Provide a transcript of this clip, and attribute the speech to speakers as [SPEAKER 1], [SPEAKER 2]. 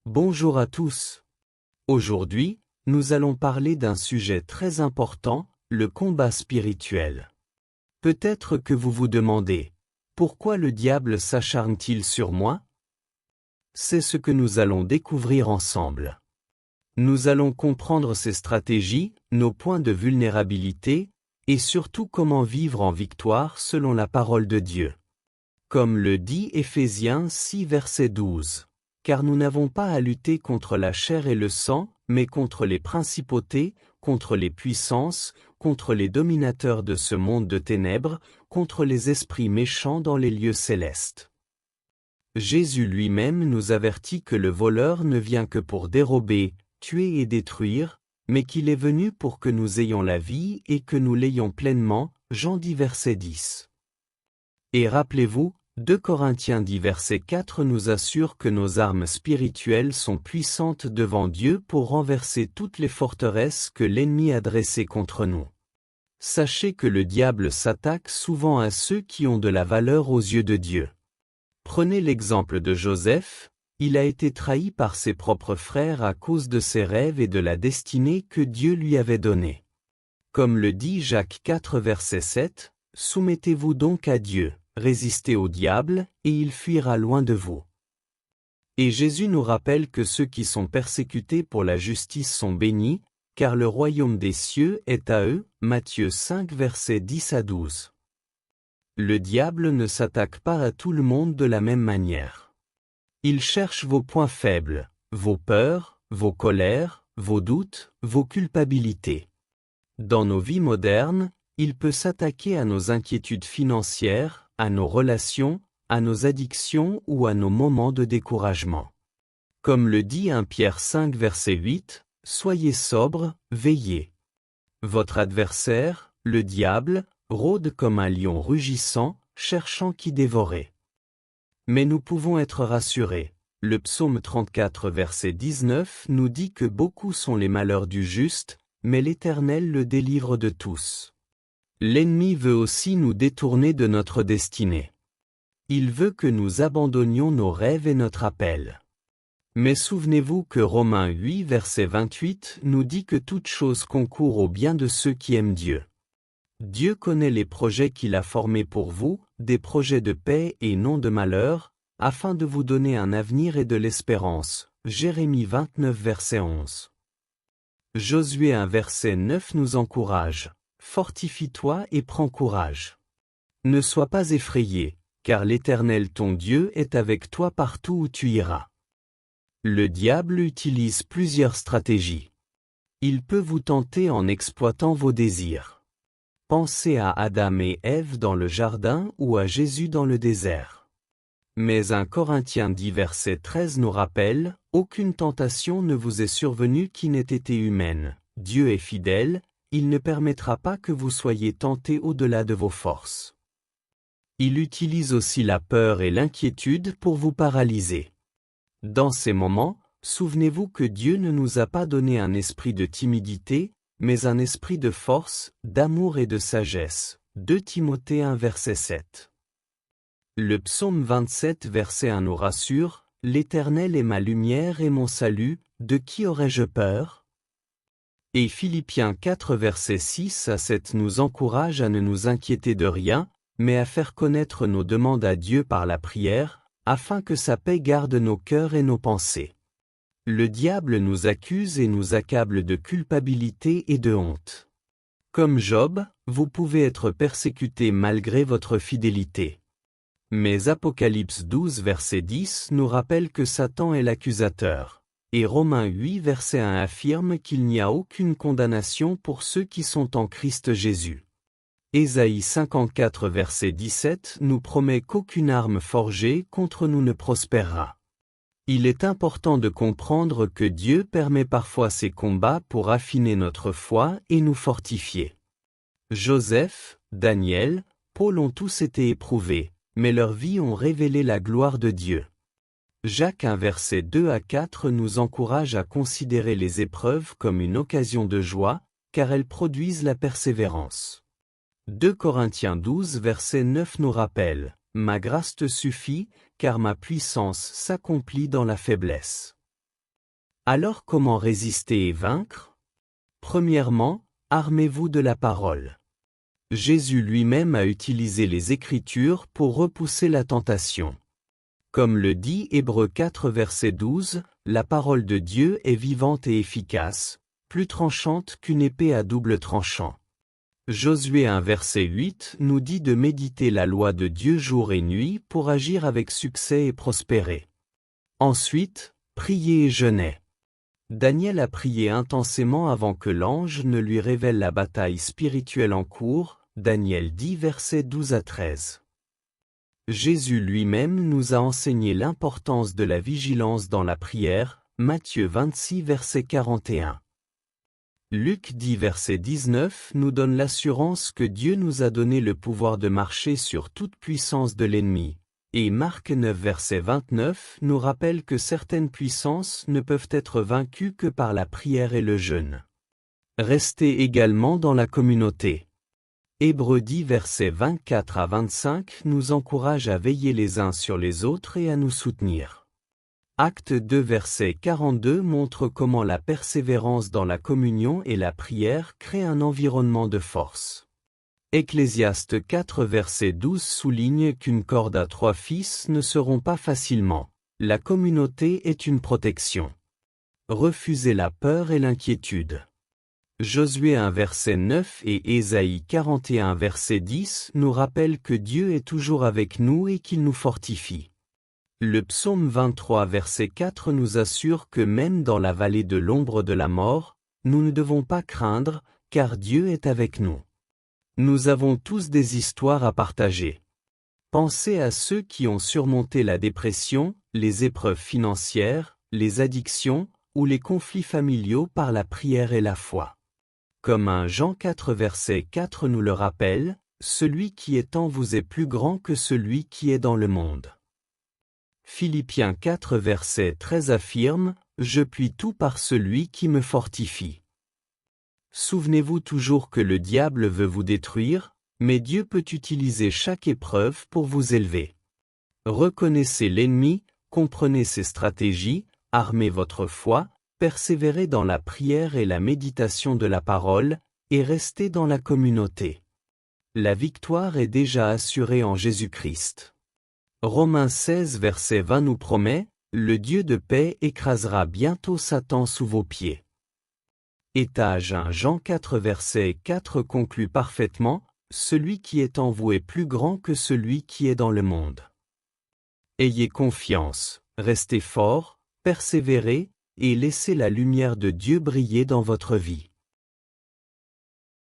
[SPEAKER 1] Bonjour à tous. Aujourd'hui, nous allons parler d'un sujet très important, le combat spirituel. Peut-être que vous vous demandez, pourquoi le diable s'acharne-t-il sur moi? C'est ce que nous allons découvrir ensemble. Nous allons comprendre ses stratégies, nos points de vulnérabilité, et surtout comment vivre en victoire selon la parole de Dieu. Comme le dit Éphésiens 6 verset 12. Car nous n'avons pas à lutter contre la chair et le sang, mais contre les principautés, contre les puissances, contre les dominateurs de ce monde de ténèbres, contre les esprits méchants dans les lieux célestes. Jésus lui-même nous avertit que le voleur ne vient que pour dérober, tuer et détruire, mais qu'il est venu pour que nous ayons la vie et que nous l'ayons pleinement, Jean 10 verset 10. Et rappelez-vous, 2 Corinthiens 10 verset 4 nous assure que nos armes spirituelles sont puissantes devant Dieu pour renverser toutes les forteresses que l'ennemi a dressées contre nous. Sachez que le diable s'attaque souvent à ceux qui ont de la valeur aux yeux de Dieu. Prenez l'exemple de Joseph, il a été trahi par ses propres frères à cause de ses rêves et de la destinée que Dieu lui avait donnée. Comme le dit Jacques 4 verset 7, « Soumettez-vous donc à Dieu. Résistez au diable, et il fuira loin de vous. » Et Jésus nous rappelle que ceux qui sont persécutés pour la justice sont bénis, car le royaume des cieux est à eux, Matthieu 5 versets 10 à 12. Le diable ne s'attaque pas à tout le monde de la même manière. Il cherche vos points faibles, vos peurs, vos colères, vos doutes, vos culpabilités. Dans nos vies modernes, il peut s'attaquer à nos inquiétudes financières, à nos relations, à nos addictions ou à nos moments de découragement. Comme le dit 1 Pierre 5 verset 8, « Soyez sobres, veillez. Votre adversaire, le diable, rôde comme un lion rugissant, cherchant qui dévorer. » Mais nous pouvons être rassurés. Le psaume 34 verset 19 nous dit que beaucoup sont les malheurs du juste, mais l'Éternel le délivre de tous. L'ennemi veut aussi nous détourner de notre destinée. Il veut que nous abandonnions nos rêves et notre appel. Mais souvenez-vous que Romains 8 verset 28 nous dit que toute chose concourt au bien de ceux qui aiment Dieu. Dieu connaît les projets qu'il a formés pour vous, des projets de paix et non de malheur, afin de vous donner un avenir et de l'espérance. Jérémie 29 verset 11. Josué 1 verset 9 nous encourage. Fortifie-toi et prends courage. Ne sois pas effrayé, car l'Éternel ton Dieu est avec toi partout où tu iras. Le diable utilise plusieurs stratégies. Il peut vous tenter en exploitant vos désirs. Pensez à Adam et Ève dans le jardin ou à Jésus dans le désert. Mais 1 Corinthiens 10 verset 13 nous rappelle, « Aucune tentation ne vous est survenue qui n'ait été humaine. Dieu est fidèle, il ne permettra pas que vous soyez tentés au-delà de vos forces. » Il utilise aussi la peur et l'inquiétude pour vous paralyser. Dans ces moments, souvenez-vous que Dieu ne nous a pas donné un esprit de timidité, mais un esprit de force, d'amour et de sagesse. 2 Timothée 1 verset 7. Le psaume 27 verset 1 nous rassure, « L'Éternel est ma lumière et mon salut, de qui aurais-je peur ?» Et Philippiens 4 verset 6 à 7 nous encourage à ne nous inquiéter de rien, mais à faire connaître nos demandes à Dieu par la prière, afin que sa paix garde nos cœurs et nos pensées. Le diable nous accuse et nous accable de culpabilité et de honte. Comme Job, vous pouvez être persécuté malgré votre fidélité. Mais Apocalypse 12 verset 10 nous rappelle que Satan est l'accusateur. Et Romains 8 verset 1 affirme qu'il n'y a aucune condamnation pour ceux qui sont en Christ Jésus. Ésaïe 54 verset 17 nous promet qu'aucune arme forgée contre nous ne prospérera. Il est important de comprendre que Dieu permet parfois ces combats pour affiner notre foi et nous fortifier. Joseph, Daniel, Paul ont tous été éprouvés, mais leurs vies ont révélé la gloire de Dieu. Jacques 1 verset 2 à 4 nous encourage à considérer les épreuves comme une occasion de joie, car elles produisent la persévérance. 2 Corinthiens 12 verset 9 nous rappelle, « Ma grâce te suffit, car ma puissance s'accomplit dans la faiblesse. » Alors comment résister et vaincre? Premièrement, armez-vous de la parole. Jésus lui-même a utilisé les Écritures pour repousser la tentation. Comme le dit Hébreux 4 verset 12, la parole de Dieu est vivante et efficace, plus tranchante qu'une épée à double tranchant. Josué 1 verset 8 nous dit de méditer la loi de Dieu jour et nuit pour agir avec succès et prospérer. Ensuite, priez et jeûnez. Daniel a prié intensément avant que l'ange ne lui révèle la bataille spirituelle en cours, Daniel 10 versets 12 à 13. Jésus lui-même nous a enseigné l'importance de la vigilance dans la prière, Matthieu 26 verset 41. Luc 10 verset 19 nous donne l'assurance que Dieu nous a donné le pouvoir de marcher sur toute puissance de l'ennemi, et Marc 9 verset 29 nous rappelle que certaines puissances ne peuvent être vaincues que par la prière et le jeûne. Restez également dans la communauté. Hébreux 10 versets 24 à 25 nous encourage à veiller les uns sur les autres et à nous soutenir. Acte 2 verset 42 montre comment la persévérance dans la communion et la prière crée un environnement de force. Ecclésiaste 4 verset 12 souligne qu'une corde à 3 fils ne se rompt pas facilement. La communauté est une protection. Refusez la peur et l'inquiétude. Josué 1 verset 9 et Ésaïe 41 verset 10 nous rappellent que Dieu est toujours avec nous et qu'il nous fortifie. Le psaume 23 verset 4 nous assure que même dans la vallée de l'ombre de la mort, nous ne devons pas craindre, car Dieu est avec nous. Nous avons tous des histoires à partager. Pensez à ceux qui ont surmonté la dépression, les épreuves financières, les addictions, ou les conflits familiaux par la prière et la foi. Comme 1 Jean 4 verset 4 nous le rappelle, celui qui est en vous est plus grand que celui qui est dans le monde. Philippiens 4 verset 13 affirme, je puis tout par celui qui me fortifie. Souvenez-vous toujours que le diable veut vous détruire, mais Dieu peut utiliser chaque épreuve pour vous élever. Reconnaissez l'ennemi, comprenez ses stratégies, armez votre foi, persévérez dans la prière et la méditation de la parole, et restez dans la communauté. La victoire est déjà assurée en Jésus-Christ. Romains 16 verset 20 nous promet, le Dieu de paix écrasera bientôt Satan sous vos pieds. Étage 1 Jean 4 verset 4 conclut parfaitement, celui qui est en vous est plus grand que celui qui est dans le monde. Ayez confiance, restez forts, persévérez, et laissez la lumière de Dieu briller dans votre vie.